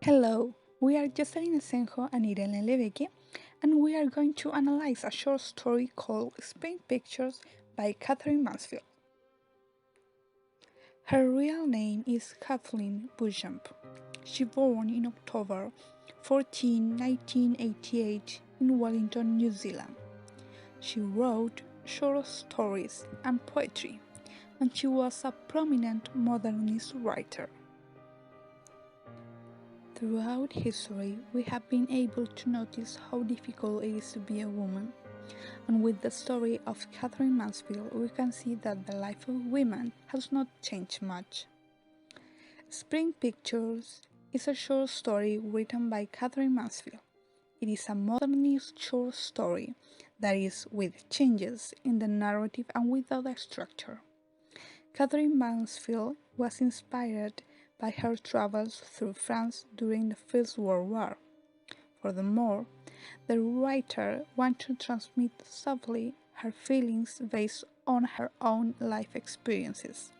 Hello, we are Jocelyn Senjo and Irene Lebeque, and we are going to analyze a short story called Spring Pictures by Catherine Mansfield. Her real name is Kathleen Beauchamp. She born in October 14, 1988 in Wellington, New Zealand. She wrote short stories and poetry, and she was a prominent modernist writer. Throughout history, we have been able to notice how difficult it is to be a woman. And with the story of Catherine Mansfield, we can see that the life of women has not changed much. Spring Pictures is a short story written by Catherine Mansfield. It is a modernist short story that is with changes in the narrative and without a structure. Catherine Mansfield was inspired by her travels through France during the First World War. Furthermore, the writer wanted to transmit softly her feelings based on her own life experiences.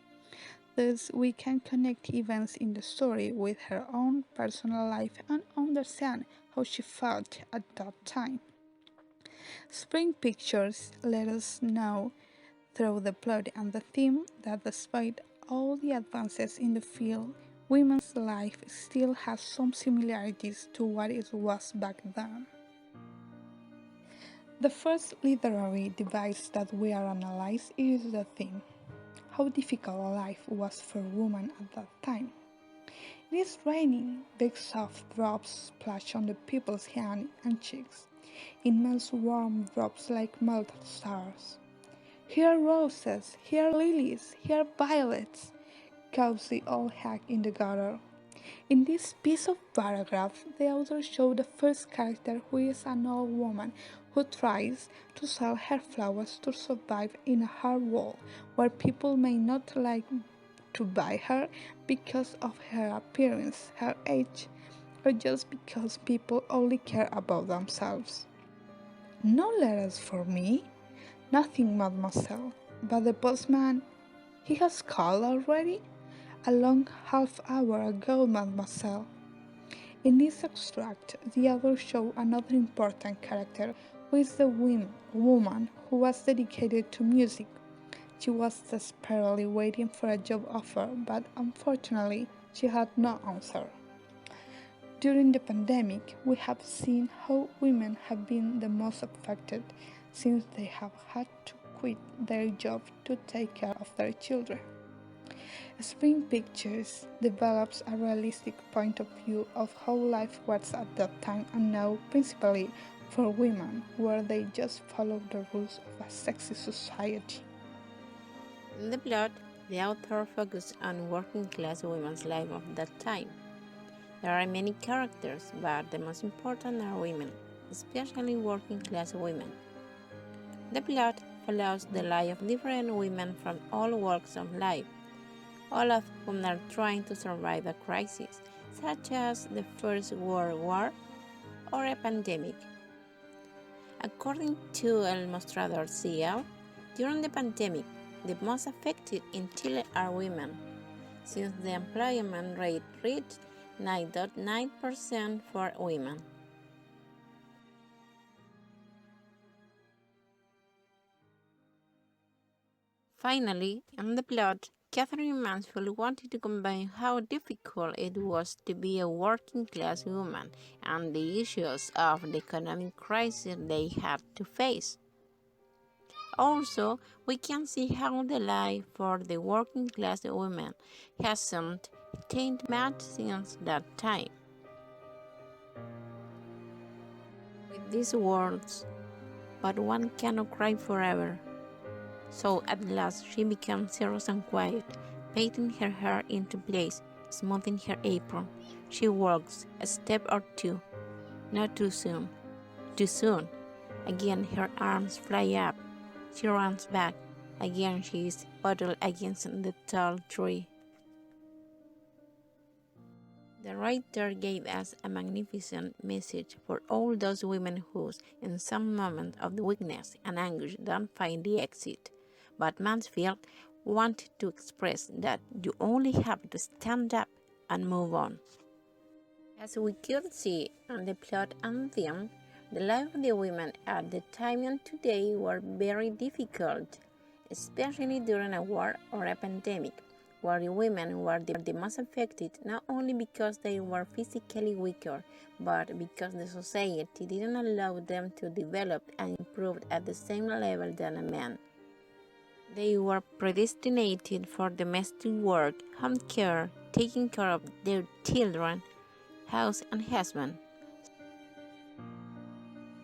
Thus, we can connect events in the story with her own personal life and understand how she felt at that time. Spring Pictures let us know through the plot and the theme that despite all the advances in the field, women's life still has some similarities to what it was back then. The first literary device that we are analyzing is the theme. How difficult life was for women at that time. It is raining, big soft drops splash on the people's hands and cheeks, immense warm drops like melted stars. Here roses, here lilies, here violets, cows the old hag in the gutter. In this piece of paragraph, the author showed the first character who is an old woman who tries to sell her flowers to survive in a hard world where people may not like to buy her because of her appearance, her age, or just because people only care about themselves. No letters for me? Nothing, mademoiselle. But the postman, he has called already? A long half-hour ago, mademoiselle. In this extract, the author shows another important character, who is the woman who was dedicated to music. She was desperately waiting for a job offer, but unfortunately, she had no answer. During the pandemic, we have seen how women have been the most affected since they have had to quit their job to take care of their children. Spring Pictures develops a realistic point of view of how life was at that time and now, principally for women, where they just follow the rules of a sexist society. In the plot, the author focused on working-class women's life of that time. There are many characters, but the most important are women, especially working-class women. The plot follows the life of different women from all walks of life, all of whom are trying to survive a crisis, such as the First World War or a pandemic. According to El Mostrador CL, during the pandemic, the most affected in Chile are women, since the employment rate reached 9.9% for women. Finally, in the plot, Catherine Mansfield wanted to combine how difficult it was to be a working-class woman and the issues of the economic crisis they had to face. Also, we can see how the life for the working-class women hasn't changed much since that time. With these words, but one cannot cry forever. So at last she becomes serious and quiet, patting her hair into place, smoothing her apron. She walks a step or two, not too soon. Too soon. Again her arms fly up. She runs back. Again she is huddled against the tall tree. The writer gave us a magnificent message for all those women who, in some moment of weakness and anguish, don't find the exit. But Mansfield wanted to express that you only have to stand up and move on. As we could see on the plot and theme, the life of the women at the time and today were very difficult, especially during a war or a pandemic, where the women were the most affected not only because they were physically weaker, but because the society didn't allow them to develop and improve at the same level than a man. They were predestinated for domestic work, home care, taking care of their children, house and husband.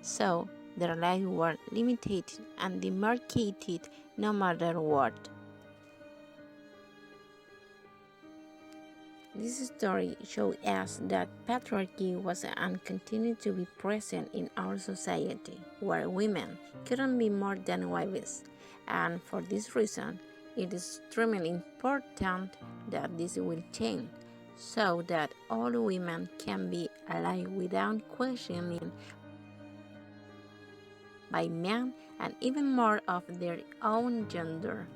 So their lives were limited and demarcated no matter what. This story shows us that patriarchy was and continued to be present in our society, where women couldn't be more than wives, and for this reason, it is extremely important that this will change, so that all women can be alive without questioning by men and even more of their own gender.